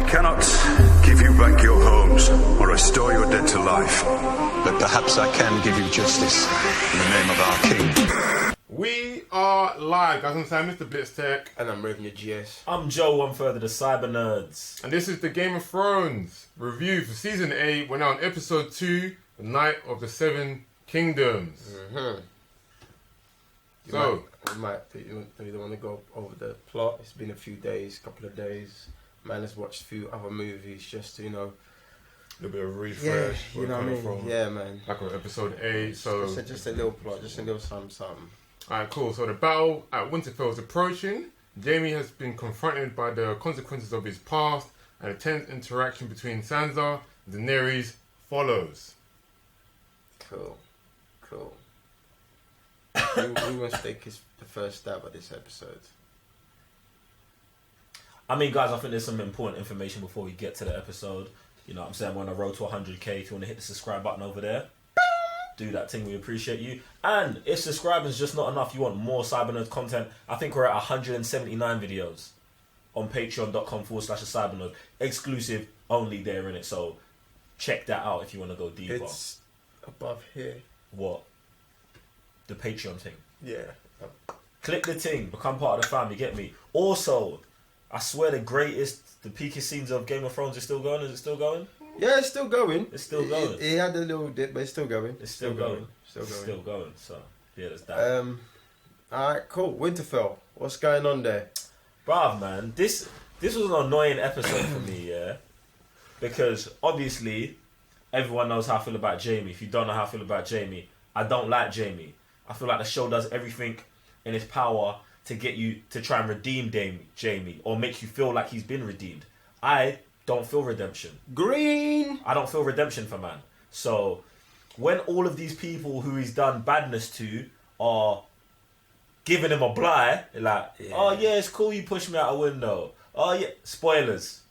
Cannot give you back your homes or restore your dead to life, but perhaps I can give you justice in the name of our king. We are live, guys. I'm Mr. Blitztech. And I'm Raven your GS. I'm Joe, one further, the Cyber Nerds. And this is the Game of Thrones review for Season 8. We're now on Episode 2, The Night of the Seven Kingdoms. Mm-hmm. You don't want to go over the plot. It's been a few days, couple of days. Man has watched a few other movies just to, A little bit of refresh. Yeah, you know what I mean? From. Yeah, man. Like on Episode 8. So just a little plot, just a little something. Alright, cool. So the battle at Winterfell is approaching. Jaime has been confronted by the consequences of his past, and a tense interaction between Sansa and Daenerys follows. Cool. Who wants to take the first stab at this episode? I mean, guys, I think there's some important information before we get to the episode. You know what I'm saying? We're on a road to 100k. If you want to hit the subscribe button over there, do that thing. We appreciate you. And if subscribing is just not enough, you want more Cyber Nerd content, I think we're at 179 videos on patreon.com/CyberNerd. Exclusive only there in it. So check that out if you want to go deeper. It's above here. What? The Patreon thing. Yeah. Click the thing. Become part of the family. Get me? Also, I swear the peakest scenes of Game of Thrones is still going. Is it still going? Yeah, it's still going. It's still going. It had a little dip, but it's still going. It's still going. Still going. So, yeah, there's that. Alright, cool. Winterfell. What's going on there? Bruv, man, this was an annoying episode for me, yeah? Because, obviously, everyone knows how I feel about Jaime. If you don't know how I feel about Jaime, I don't like Jaime. I feel like the show does everything in its power to get you to try and redeem Jaime or make you feel like he's been redeemed. I don't feel redemption. Green! I don't feel redemption for man. So when all of these people who he's done badness to are giving him a blight, like, oh yeah, it's cool you pushed me out a window. Oh yeah, spoilers,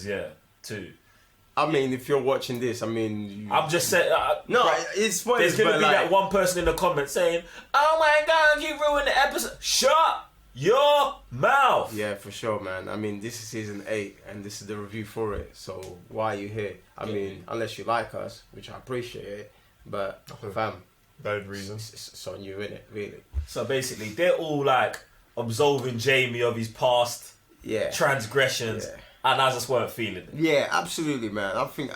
yeah, too. I mean, if you're watching this, I'm just saying. No, it's spoilers. There's gonna be that one person in the comments saying, "Oh my God, you ruined the episode." Shut your mouth. Yeah, for sure, man. I mean, this is season 8, and this is the review for it. So why are you here? I mean, unless you like us, which I appreciate it, but fam, valid reasons. It's on you, innit? Really. So basically, they're all like absolving Jaime of his past transgressions. Yeah. And I just weren't feeling it. Yeah, absolutely, man. I think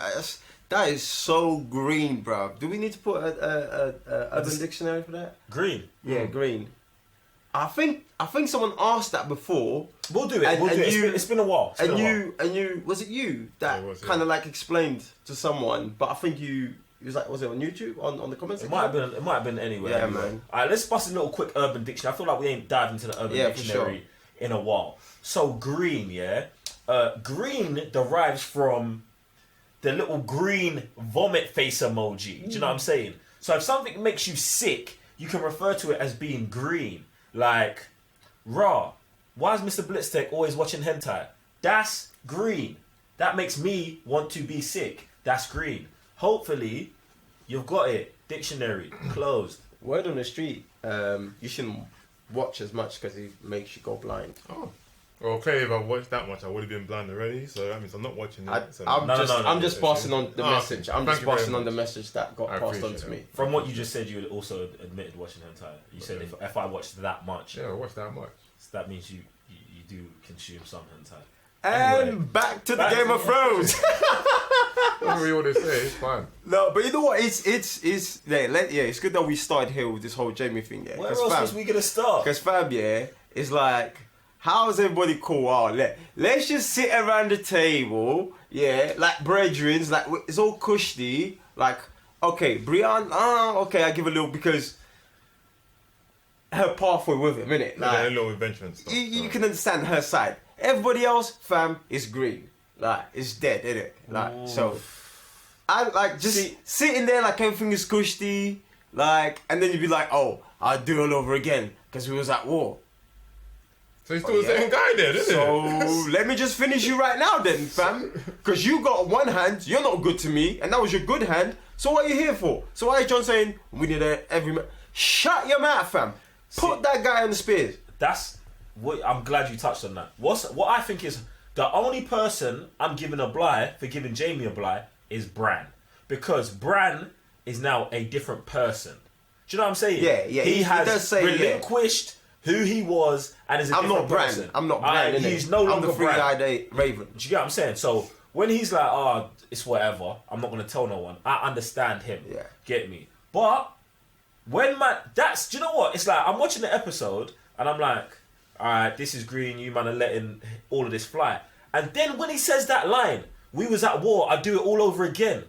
that is so green, bruv. Do we need to put a Urban Dictionary for that? Green? Yeah, green. I think someone asked that before. We'll do it. It's been a while. Was it you that kind of like explained to someone? But I think was it on YouTube on the comments? It might have been anywhere. Yeah, man. Alright, let's bust a little quick Urban Dictionary. I feel like we ain't dived into the Urban Dictionary in a while. So green, yeah. Green derives from the little green vomit face emoji. Do you know what I'm saying? So if something makes you sick, you can refer to it as being green. Like, raw. Why is Mr. Blitztech always watching hentai? That's green. That makes me want to be sick. That's green. Hopefully, you've got it. Dictionary closed. Word on the street. You shouldn't watch as much because it makes you go blind. Oh. Well, clearly, if I watched that much, I would have been blind already. So that means I'm not watching it. I'm just passing on the message. I'm just passing on the message that got passed on to me. From what you just said, you also admitted watching hentai. You said if I watched that much, I watched that much. So that means you do consume some hentai. And anyway, back to the Game of Thrones. Whatever you want to say, it's fine. No, but you know what? It's good that we started here with this whole Jaime thing. Yeah, where else was we gonna start? Because fam, it's like, how's everybody cool? Oh, let's just sit around the table, like brethren, like it's all cushy. Like, okay, Brienne, okay, I give a little because her pathway with him, innit? Like, a little adventure and stuff. You can understand her side. Everybody else, fam, is green. Like, it's dead, innit? Like, so I like just sitting there like everything is cushy, like, and then you'd be like, oh, I'll do it all over again because we was at war. So he's still the same guy then, isn't it? So let me just finish you right now then, fam. Because you got one hand, you're not good to me, and that was your good hand. So what are you here for? So why is John saying we need every man? shut your mouth, fam. Put that guy on the spears. That's what I'm glad you touched on that. What I think is the only person I'm giving a bly for giving Jaime a bly is Bran, because Bran is now a different person. Do you know what I'm saying? Yeah. He has does say, relinquished who he was and is a different person. I'm not Bran. He's no longer the Bran. three-eyed Raven. Do you get what I'm saying? So when he's like, "Oh, it's whatever," I'm not gonna tell no one. I understand him. Yeah. Get me? But when do you know what? It's like I'm watching the episode and I'm like, alright, this is green, you man are letting all of this fly. And then when he says that line, we was at war, I'd do it all over again.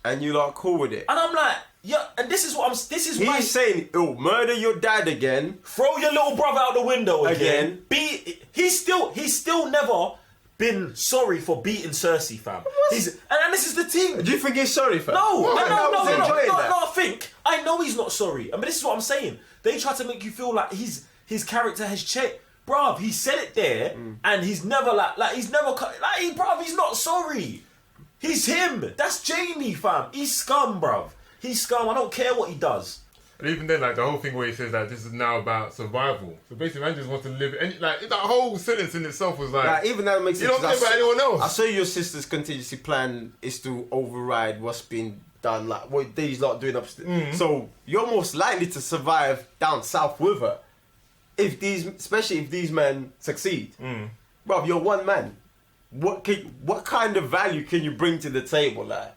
And you lot cool with it. And I'm like, yeah, and this is He's saying, he'll murder your dad again. Throw your little brother out the window again. He's still never been sorry for beating Cersei, fam. And this is the thing. Do you think he's sorry, fam? No, I I know he's not sorry. I mean, this is what I'm saying. They try to make you feel like his character has changed. Bruv, he said it there, and he's never he's not sorry. He's him. That's Jaime, fam. He's scum, bruv. He's scum. I don't care what he does. And even then, like the whole thing where he says that this is now about survival. So basically, man just wants to live. And like that whole sentence in itself was like, even that makes sense. You don't care about anyone else. I say your sister's contingency plan is to override what's been done, like what these lot doing upstairs. So you're most likely to survive down south with her, especially if these men succeed. Bro, you're one man. What kind of value can you bring to the table, like?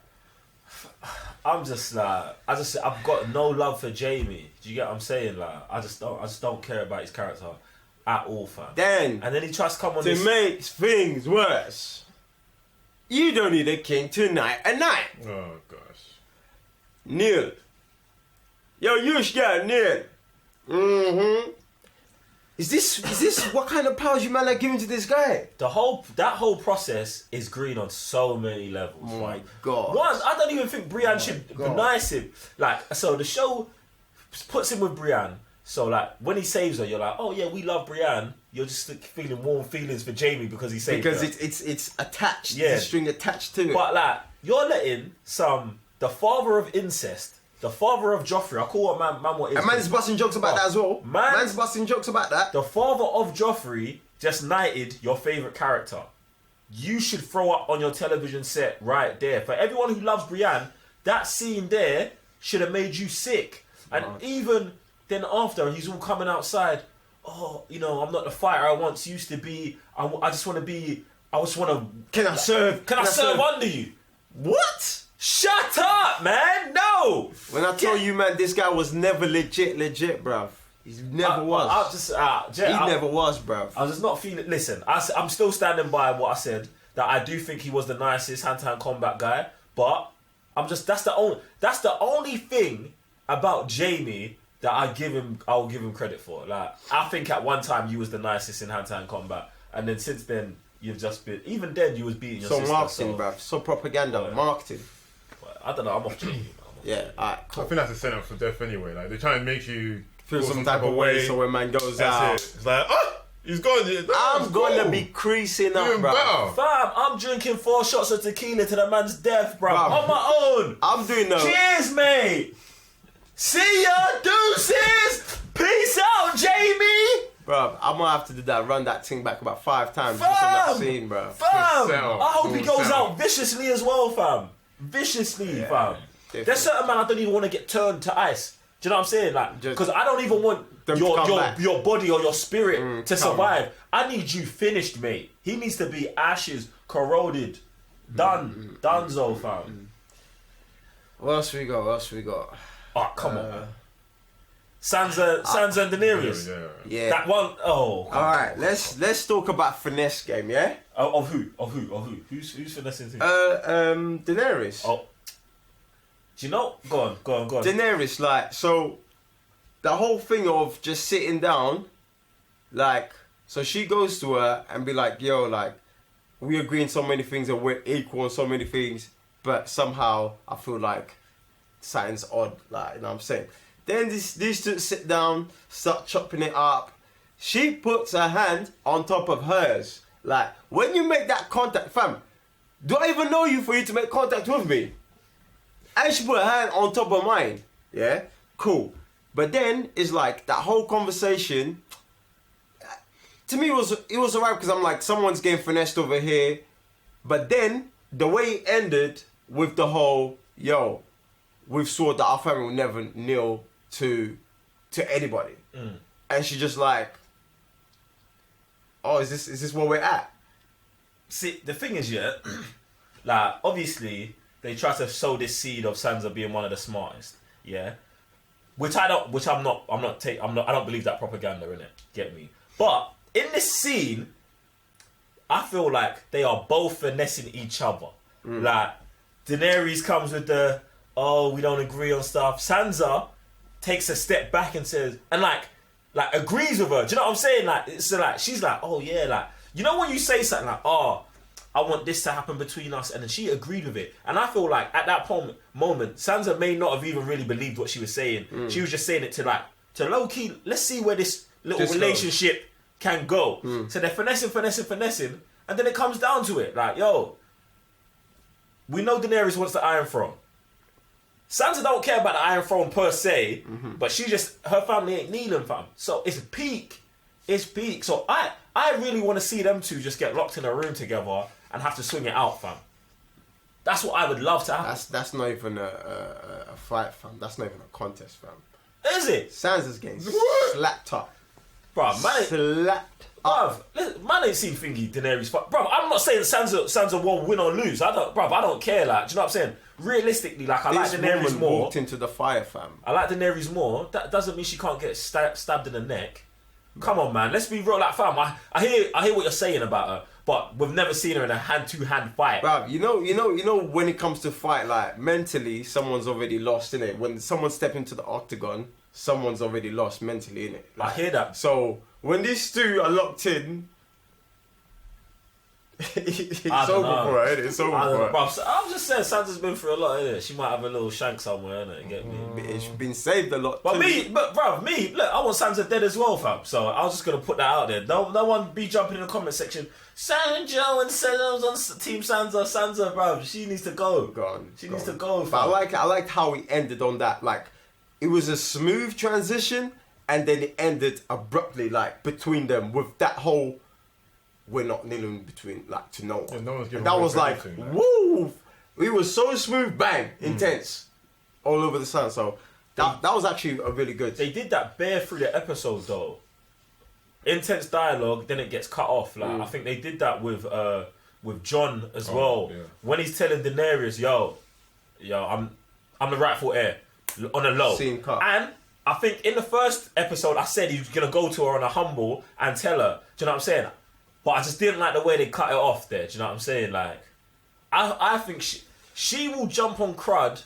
I'm just like, I've got no love for Jaime. Do you get what I'm saying? Like, I just don't care about his character at all, fam. Then he tries to come on to make things worse, you don't need a king tonight at night. Oh gosh. Neil. Yo, you got Neil. Is this what kind of powers you man are giving to this guy? That whole process is green on so many levels. Oh my God. One, I don't even think Brienne should nice him. Like, so the show puts him with Brienne. So like when he saves her, you're like, oh yeah, we love Brienne. You're just feeling warm feelings for Jaime because he saved her. Because it's attached. Yeah. There's a string attached to it. But like you're letting the father of incest, the father of Joffrey, I call what man what is. And man's busting jokes about that as well. Man's busting jokes about that. The father of Joffrey just knighted your favourite character. You should throw up on your television set right there. For everyone who loves Brienne, that scene there should have made you sick. And even then after, he's all coming outside. Oh, you know, I'm not the fighter I once used to be. I just want to be. I just want to. Can I serve under you? What? Shut up, man! No! When I tell you, man, this guy was never legit, bruv. He never was. He never was, bruv. I'm just not feeling... Listen, I'm still standing by what I said, that I do think he was the nicest hand-to-hand combat guy, but that's the only thing about Jaime that I'll give him credit for. Like, I think at one time you was the nicest in hand-to-hand combat, and then since then, you've just been... Even then, you was beating your sister. So marketing, bruv. So propaganda. Marketing. I don't know, I'm off Jaime. Yeah, alright, cool. I think that's a setup for death anyway. Like they're trying to make you feel some type of way, so when man goes out, it's like, oh, he's gone. I'm gonna be creasing up, bro. Fam, I'm drinking 4 shots of tequila to the man's death, bro. On my own. I'm doing no. Cheers, mate. See ya, deuces. Peace out, Jaime. Bro, I'm gonna have to do that. Run that thing back about 5 times just on that scene, bro. Fam, I hope he goes out viciously as well, fam. Viciously, fam. There's certain man I don't even want to get turned to ice. Do you know what I'm saying? Like, because I don't even want your body or your spirit to survive. I need you finished, mate. He needs to be ashes, corroded, done, donezo, fam. What else we got? Oh, come on, man. Sansa and Daenerys. Yeah. That one. Oh. Alright, let's talk about finesse game, yeah? Of who? Who's finessing who? Daenerys. Oh. Do you know? Go on. Daenerys, like, so the whole thing of just sitting down, like, so she goes to her and be like, yo, like, we agree on so many things and we're equal on so many things, but somehow I feel like something's odd, like, you know what I'm saying? Then these two sit down, start chopping it up. She puts her hand on top of hers. Like, when you make that contact, fam, do I even know you for you to make contact with me? And she put her hand on top of mine. Yeah, cool. But then it's like that whole conversation. To me, it was alright because I'm like, someone's getting finessed over here. But then the way it ended with the whole, yo, we've swore that our family will never kneel to anybody, and she just like, oh, is this where we're at? See, the thing is, yeah, like obviously they try to sow this seed of Sansa being one of the smartest, yeah, I don't believe that propaganda, innit? Get me? But in this scene, I feel like they are both finessing each other. Like Daenerys comes with the, oh, we don't agree on stuff. Sansa takes a step back and says, and like agrees with her. Do you know what I'm saying? Like, it's like she's like, oh yeah, like, you know when you say something like, oh, I want this to happen between us, and then she agreed with it. And I feel like at that moment, Sansa may not have even really believed what she was saying. She was just saying it to low key, let's see where this little relationship can go. So they're finessing, and then it comes down to it. Like, yo, we know Daenerys wants the Iron Throne. Sansa don't care about the Iron Throne per se, but her family ain't kneeling, fam. So it's peak. So I really want to see them two just get locked in a room together and have to swing it out, fam. That's what I would love to happen. That's not even a fight, fam. That's not even a contest, fam. Is it? Sansa's getting slapped up. Bro, man, slapped up. Bruv, man ain't seen thingy Daenerys fight. Bro, I'm not saying Sansa won't win or lose. I don't care. Like, do you know what I'm saying? Realistically, like, I like Daenerys more. Walked into the fire, fam. I like Daenerys more. That doesn't mean she can't get stabbed in the neck. Come on, man. Let's be real, like, fam. I hear what you're saying about her, but we've never seen her in a hand-to-hand fight. Bruv, you know when it comes to fight, like, mentally, someone's already lost, innit? When someone step into the octagon, someone's already lost mentally, innit? Like, I hear that. So when these two are locked in, it's over for her, innit? It's over for her. Bruv, I'm just saying, Sansa's been through a lot, innit? She might have a little shank somewhere, innit? Get me? It's been saved a lot. But look, I want Sansa dead as well, fam. So I was just gonna put that out there. No one be jumping in the comment section. Sanjo and Sansa's on Team Sansa, bruv. She needs to go. She needs to go, fam. But I liked how it ended on that. Like, it was a smooth transition, and then it ended abruptly, like, between them with that whole, we're not kneeling between, like, to no one. Yeah, no one's giving that was like, anything, man. woo! It was so smooth, bang, intense, all over the sun. So that was actually a really good. They did that bare through the episode though. Intense dialogue, then it gets cut off. Like I think they did that with Jon as well. Yeah. When he's telling Daenerys, yo, I'm the rightful heir on a low. Scene cut. And I think in the first episode, I said he was gonna go to her on a humble and tell her. Do you know what I'm saying? But I just didn't like the way they cut it off there. Do you know what I'm saying? Like, I think she will jump on Crud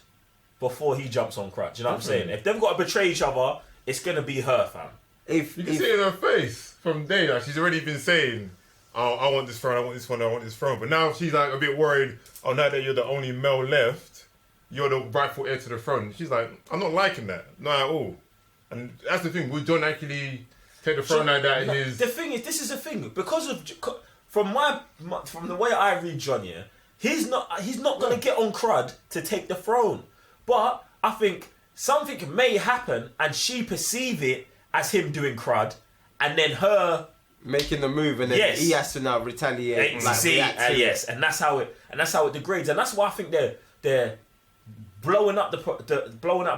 before he jumps on Crud. Do you know what I'm saying? If they've got to betray each other, it's gonna be her, fam. You can see it in her face from day. Like, she's already been saying, "Oh, I want this throne. I want this one. I want this throne." But now she's like a bit worried. Oh, now that you're the only male left, you're the rightful heir to the throne. She's like, "I'm not liking that, not at all." And that's the thing. Would Jon actually take the throne like that? The thing is, this is the thing, because of from the way I read Jon, yeah, he's not gonna get on Crud to take the throne. But I think something may happen, and she perceive it as him doing Crud, and then her making the move, and then he has to now retaliate. Yes, and that's how it degrades, and that's why I think they're blowing up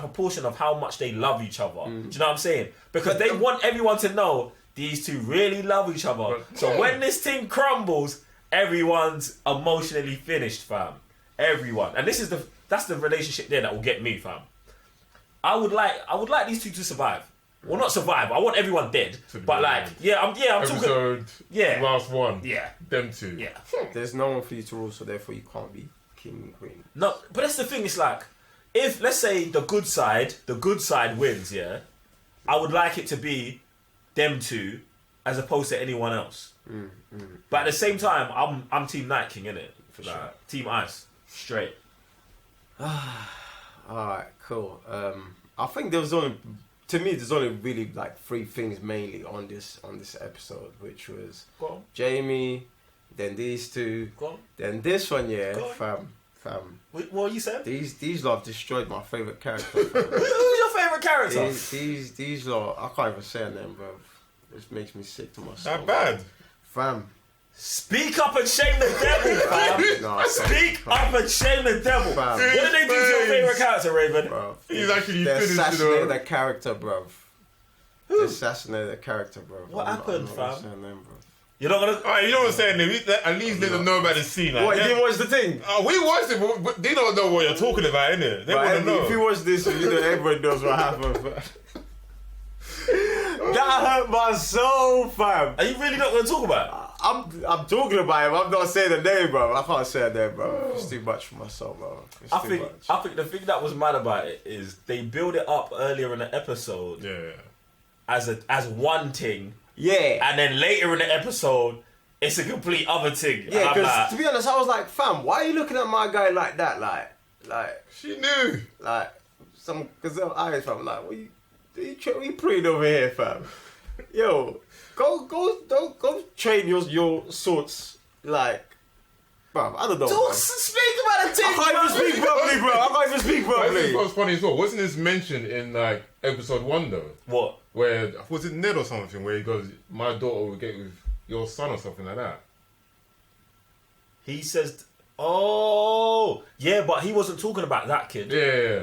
proportion of how much they love each other. Do you know what I'm saying? Because they want everyone to know these two really love each other. So when this thing crumbles, everyone's emotionally finished, fam. Everyone, and that's the relationship there that will get me, fam. I would like these two to survive. Well, not survive. I want everyone dead. But like, I'm talking. Last one. Yeah. Them two. Yeah. There's no one for you to rule, so therefore you can't be king and queen. No, but that's the thing. It's like, if let's say the good side wins, yeah, I would like it to be them two, as opposed to anyone else. But at the same time, I'm Team Night King, innit? For like, sure. Team Ice, straight. Alright, cool. I think there's only really like three things mainly on this episode, which was Jaime, then these two, then this one, fam. What you said? These lot destroyed my favourite character. Who's favourite character? These lot, I can't even say their name, bro. It makes me sick to my stomach. That bad. Fam. Speak up and shame the devil, fam. No, Speak up and shame the devil. Fam. What did they do to your favourite character, Raven? Bro. He's actually They finished, assassinated their character, bro. They assassinated their character, bro. What happened, I'm not fam? gonna say their name, bro. You're not gonna. Alright, you know what I'm saying? At least let them know about the scene. Like, What, you didn't watch the thing? we watched it, but they don't know what you're talking about, innit? They want to know. If you watch this, you know everybody knows what happened, fam. That hurt my soul, fam. Are you really not gonna talk about it? I'm talking about him. I'm not saying the name, bro. I can't say the name, bro. It's too much for my soul, bro. It's I too think much. the thing that was mad about it is they build it up earlier in the episode Yeah. as one thing, Yeah. and then later in the episode it's a complete other thing. Yeah, And I'm because like, to be honest, I was like, fam, why are you looking at my guy like that? She knew. Because they're eyes, fam. Like, what you praying over here, fam? Yo, go train your sorts, like, bro. I don't know. don't Man. speak about the I thing. can't even speak properly, bro. I can't even speak I think properly. what's funny as well. Wasn't this mentioned in like episode 1 though? What? Where was it Ned or something? Where he goes, "My daughter will get with your son" or something like that. He says, "Oh, yeah," but he wasn't talking about that kid.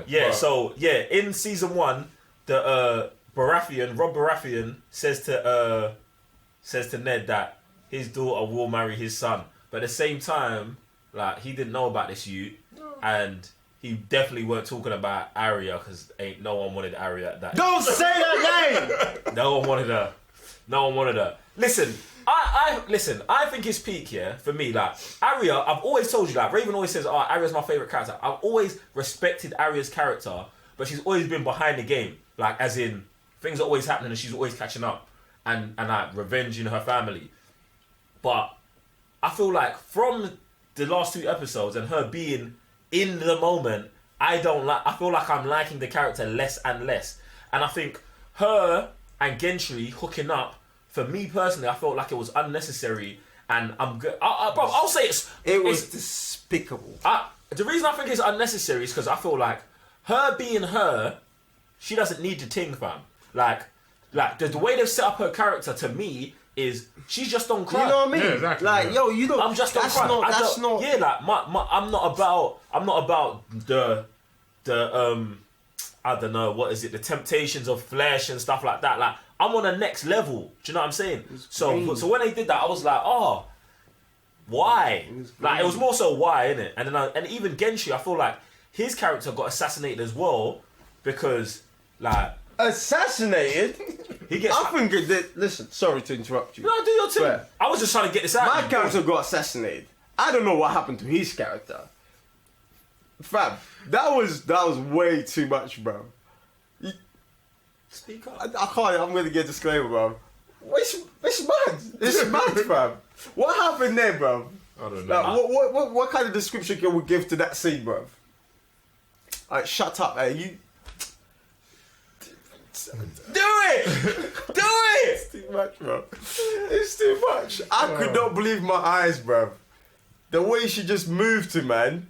Yeah. But- So in season 1, the Rob Baratheon says to Ned that his daughter will marry his son, but at the same time, like, he didn't know about this youth, and he definitely weren't talking about Arya, because ain't no one wanted Arya at that. Don't say that name. No one wanted her. No one wanted her. Listen, I think his peak here for me, like, Arya. I've always told you, like, Raven always says, "Oh, Arya's my favorite character." I've always respected Arya's character, but she's always been behind the game, like, as in things are always happening and she's always catching up and like revenging her family. But I feel like from the last 2 episodes and her being in the moment, I feel like I'm liking the character less and less. And I think her and Gendry hooking up, for me personally, I felt like it was unnecessary. And I'm good. Bro, I'll say It was despicable. the reason I think it's unnecessary is because I feel like her being her, she doesn't need the ting, fam. Like the way they've set up her character to me is she's just on crime. You know what I mean? Yeah, exactly, Like, yeah. yo, you don't. I'm just on that's crime. not. That's not. Yeah, like I'm not about the I don't know, what is it, the temptations of flesh and stuff like that. Like, I'm on the next level. Do you know what I'm saying? So when they did that, I was like, oh, why? It was more so why, innit? And then and even Gendry, I feel like his character got assassinated as well because, like, Assassinated? he gets. I think it did. Listen, sorry to interrupt you. No, do your thing. But I was just trying to get this out. my character got assassinated. I don't know what happened to his character. Fam, that was way too much, bro. Speak up. I can't. I'm gonna get a disclaimer, bro. It's mad. It's mad, fam. What happened there, bro? I don't know. Like, what kind of description can we give to that scene, bro? Alright, shut up, man. You. Do it! Do it! It's too much, bro. It's too much. I could not believe my eyes, bro. The way she just moved to, man.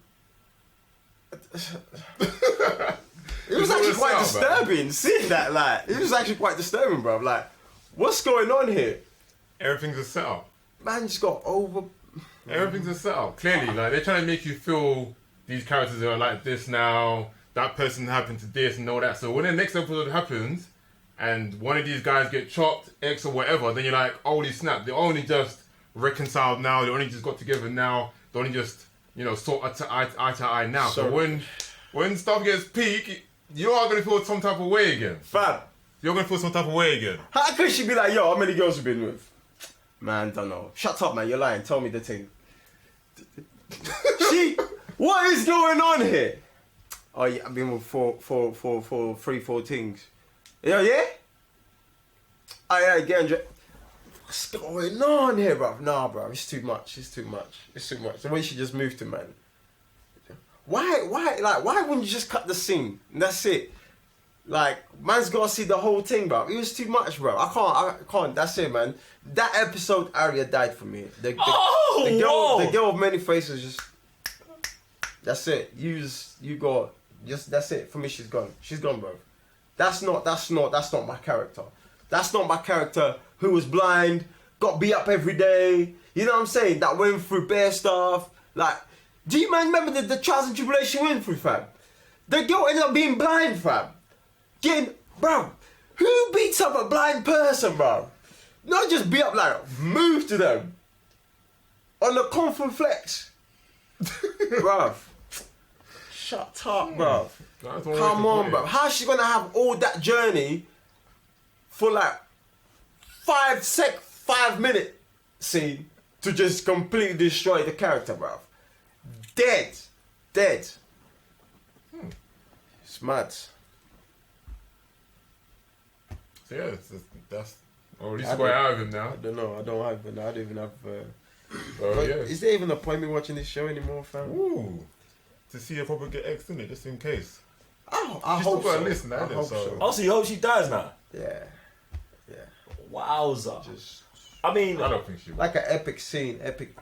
It was actually quite disturbing seeing that. Like, it was actually quite disturbing, bro. Like, what's going on here? Everything's a setup. Man just got over. Everything's a setup. Clearly, like, they're trying to make you feel these characters are like this now. That person happened to this and all that. So when the next episode happens and one of these guys get chopped, X or whatever, then you're like, holy snap, they're only just reconciled now. They only just got together now. They only just, sort eye to eye now. So when stuff gets peak, you are going to feel some type of way again. Fam, You're going to feel some type of way again. how could she be like, yo, how many girls you been with? Man, don't know. Shut up, man. You're lying. Tell me the thing. What is going on here? Oh, yeah, I've been with three, four things. Yeah? Oh, yeah, again. What's going on here, bro? Nah, bro, it's too much. It's too much. The way she just moved to, man. Why wouldn't you just cut the scene? And that's it. Like, man's gotta see the whole thing, bro. It was too much, bro. I can't. That's it, man. That episode, Arya died for me. The girl of many faces just. That's it. That's it. For me, she's gone. She's gone, bro. That's not my character. That's not my character who was blind, got beat up every day. You know what I'm saying? That went through bare stuff. Like, do you man remember the trials and tribulation she went through, fam? The girl ended up being blind, fam. Bro, who beats up a blind person, bro? Not just beat up, like, move to them. On the confident flex. Bruv. Shut up, bruv. Come on, bruv. How's she gonna have all that journey for like 5-minute scene to just completely destroy the character, bruv? Dead. It's mad. So yeah, that's. Oh, he's quite out of him now. I don't know. I don't even have. Yeah. Is there even a point me watching this show anymore, fam? Ooh. To see if I probably get X in it, just in case. Oh, I She's hope still got so. a list now, I hope so. Oh, so you hope she dies now? Yeah. Wowza. Just I mean, I don't think she will. like an epic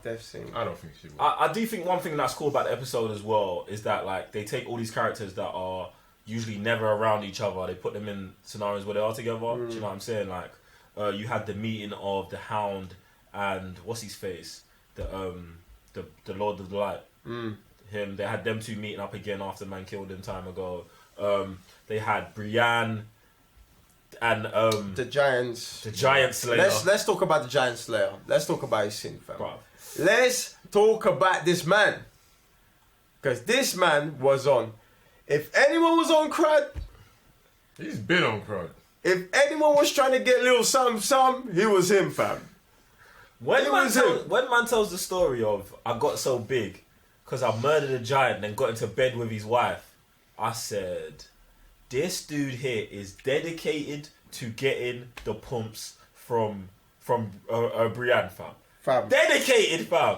death scene. I don't think she will. I do think one thing that's cool about the episode as well is that like they take all these characters that are usually never around each other, they put them in scenarios where they are together. Do you know what I'm saying? Like you had the meeting of the Hound and what's his face, the Lord of the Light. Him. They had them two meeting up again after man killed them time ago. They had Brienne and the Giant Slayer. Let's talk about the Giant Slayer. Let's talk about his scene, fam. Bruv. Let's talk about this man. Because this man was on. If anyone was on crud, He's been on crud. if anyone was trying to get little some, he was him, fam. When It man was him. tells the story of I got so big because I murdered a giant and got into bed with his wife, I said, this dude here is dedicated to getting the pumps from Brienne, fam. Dedicated, fam.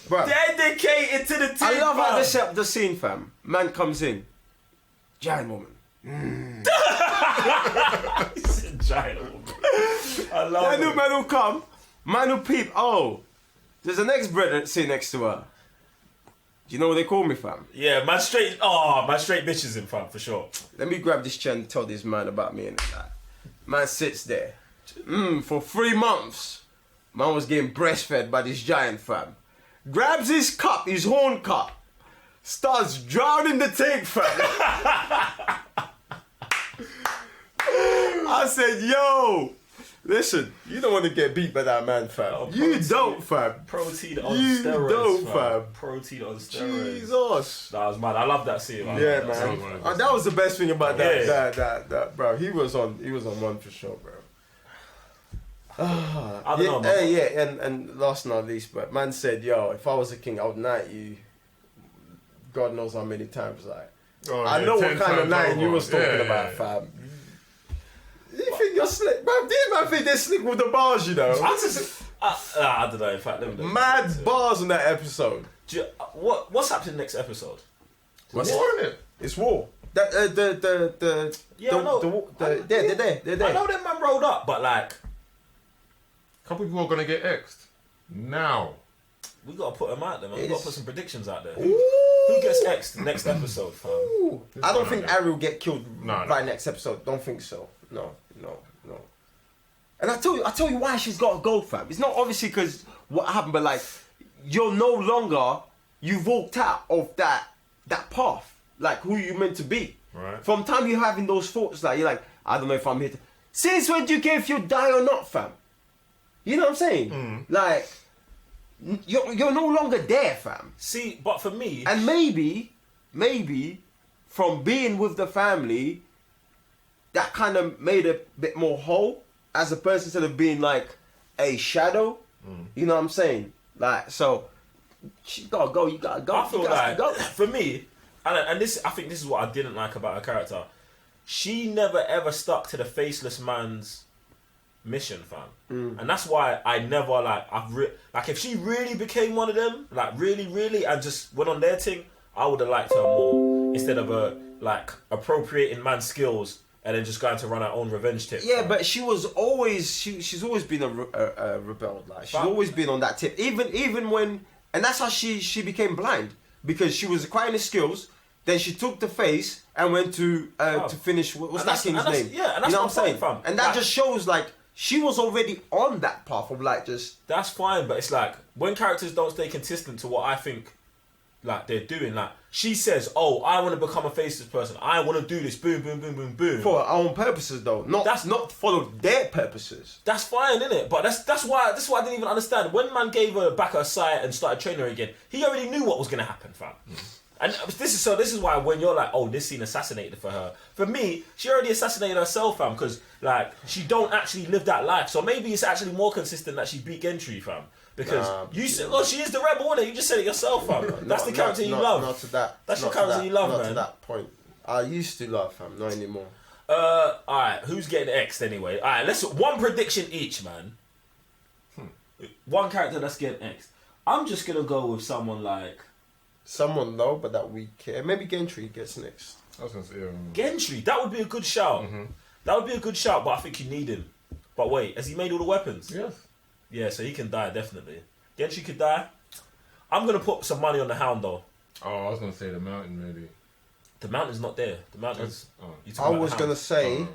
Bruh. Dedicated to the team, I love how fam. they set up the scene, fam. Man comes in. Giant woman. He said giant woman. I love it. Man will come. Man will peep. Oh, there's an ex-brother sitting next to her. Do you know what they call me, fam? Yeah, man straight bitches in, fam, for sure. Let me grab this chair and tell this man about me and that. Man sits there. For 3 months, man was getting breastfed by this giant, fam. Grabs his cup, his horn cup, starts drowning the tank, fam. I said, yo, listen, you don't want to get beat by that man, fam. Oh, you don't, fam. Protein on You steroids, don't, fam. Protein on steroids. Jesus. That was mad. I love that scene. Yeah, man. That was the best thing about that, Yeah. that, bro. He was on one for sure, bro. I don't know, man. And last but not least, but man said, yo, if I was a king, I would knight you. God knows how many times, like. I know what kind of knighting you was talking about, fam. You think you're slick, bro? These man think they're slick with the bars, you know. I don't know. In fact, let me look. Mad bars on that episode. What's happening next episode? What's war in it? It's war. Yeah, I know. They're there. I know them man rolled up, but like, A couple people are gonna get X'd now. we gotta put them out there, man. We It's- gotta put some predictions out there. Ooh. Who gets X'd next episode, fam? Ooh. I don't think Arya will get killed No. by next episode. Don't think so. No. And I tell you why she's got to go, fam. It's not obviously because what happened, but like you're no longer, you've walked out of that path, like who you meant to be. Right. From time you're having those thoughts, like you're like, I don't know if I'm here to. Since when do you care if you die or not, fam? You know what I'm saying? Like you're no longer there, fam. See, but for me, And maybe from being with the family, that kind of made a bit more whole as a person instead of being like a shadow. You know what I'm saying? Like, so, you gotta go. I feel you like gotta go. for me, and this, I think this is what I didn't like about her character. She never ever stuck to the faceless man's mission, fam, and that's why I never like if she really became one of them, like really, and just went on their thing, I would have liked her more instead of like appropriating man's skills and then just going to run her own revenge tip. Yeah, fam. but she was always she's always been a rebel. Like she's always been on that tip. Even when, and that's how she became blind, because she was acquiring the skills. Then she took the face and went to finish. What's that king's name? Yeah, and that's you know what I'm saying, fam. And that just shows like she was already on that path of like just. That's fine, but it's like when characters don't stay consistent to what I think, like they're doing. Like she says, "Oh, I want to become a faceless person. I want to do this." Boom, boom, boom, boom, boom. For our own purposes, though, not follow their purposes. That's fine, innit? But that's why I didn't even understand when man gave her back her sight and started training her again. He already knew what was gonna happen, fam. And this is why when you're like, oh, this scene assassinated for her. For me, she already assassinated herself, fam, because like she don't actually live that life. So maybe it's actually more consistent that she beat Gendry, fam. Because you said, oh, she is the rebel, innit? You just said it yourself, fam. That's the character you love. Not to that. That's your character you love, man. Not to that point. I used to love, fam. Not anymore. Alright, who's getting X'd anyway? Alright, let's one prediction each, man. One character that's getting X'd. I'm just gonna go with someone like. Someone low, but that we care. Maybe Gentry gets next. I was gonna say Gentry, that would be a good shout. That would be a good shout, but I think you need him. But wait, has he made all the weapons? yes. Yeah, so he can die definitely. Gentry could die. I'm gonna put some money on the Hound though. Oh, I was gonna say the mountain maybe. The Mountain's not there. The Mountain's. Oh. I was gonna say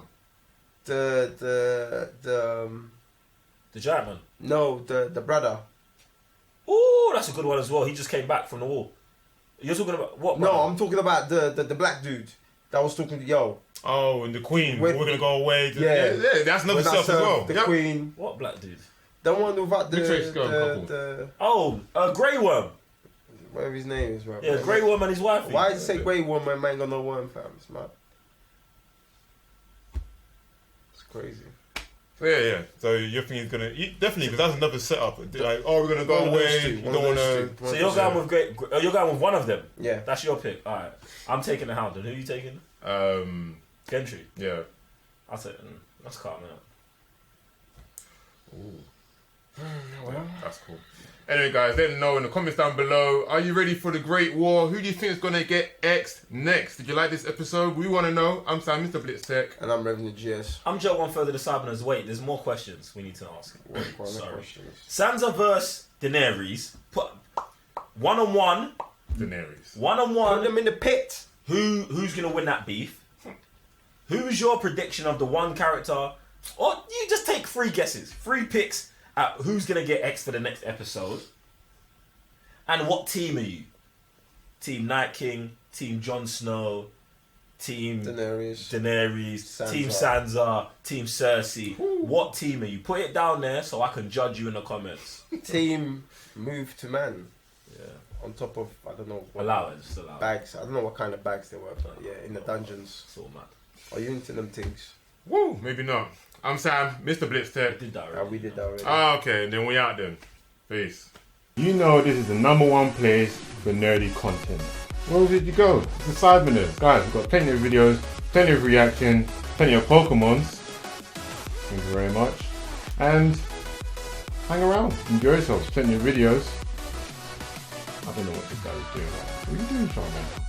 the Giant Man. No, the brother. Ooh, that's a good one as well. He just came back from the war. You're talking about what? No, brother? I'm talking about the black dude that was talking to yo. Oh, and the Queen. When- we're gonna go away. Yeah. Yeah, that's another When I stuff as well. served the Yep. Queen. What black dude? The one without Mixed-race girl couple. the Oh, Grey Worm. whatever his name is, right? Yeah, Grey Worm and his wife. Why did you say Grey Worm when man ain't got no worm, fam? It's mad. It's crazy. So yeah. So you think he's gonna definitely because that's another setup. Like, oh, we're gonna go One of those away. two, You one don't of those wanna. two. So you're going with you're going with one of them. Yeah. That's your pick. All right. I'm taking the Hound. And who are you taking? Gentry. Yeah. I'll take. That's calm out. Well, that's cool. Anyway, guys, let me know in the comments down below. Are you ready for the Great War? Who do you think is gonna get X'd next? Did you like this episode? We want to know. I'm Sam, Mr. Blitz Tech. And I'm Revenue GS. I'm Joe one further to Sabina's. Wait, there's more questions we need to ask. What are the Sorry. questions? Sansa versus Daenerys. Put one-on-one. Daenerys. Put One-on-one. them in the pit. Who's gonna win that beef? Who's your prediction of the one character? Or you just take 3 guesses, 3 picks at who's gonna get X for the next episode. And what team are you? Team Night King, Team Jon Snow, Team Daenerys. Sansa. Team Sansa, Team Cersei. What team are you? Put it down there so I can judge you in the comments. Team move to man. Yeah. On top of, I don't know. What Allow it, just allow it. bags. I don't know what kind of bags they were, but yeah, in the dungeons. It's all mad. Are you into them things? Woo, maybe not. I'm Sam, Mr. Blitz Tech. Did that already. We did that already. Okay, then we out then. Peace. You know this is the #1 place for nerdy content. Where did you go? The Cybernerds. Guys, we've got plenty of videos, plenty of reaction, plenty of Pokemons. Thank you very much. And hang around, enjoy yourselves. Plenty of videos. I don't know what this guy is doing. What are you doing, Charmaine?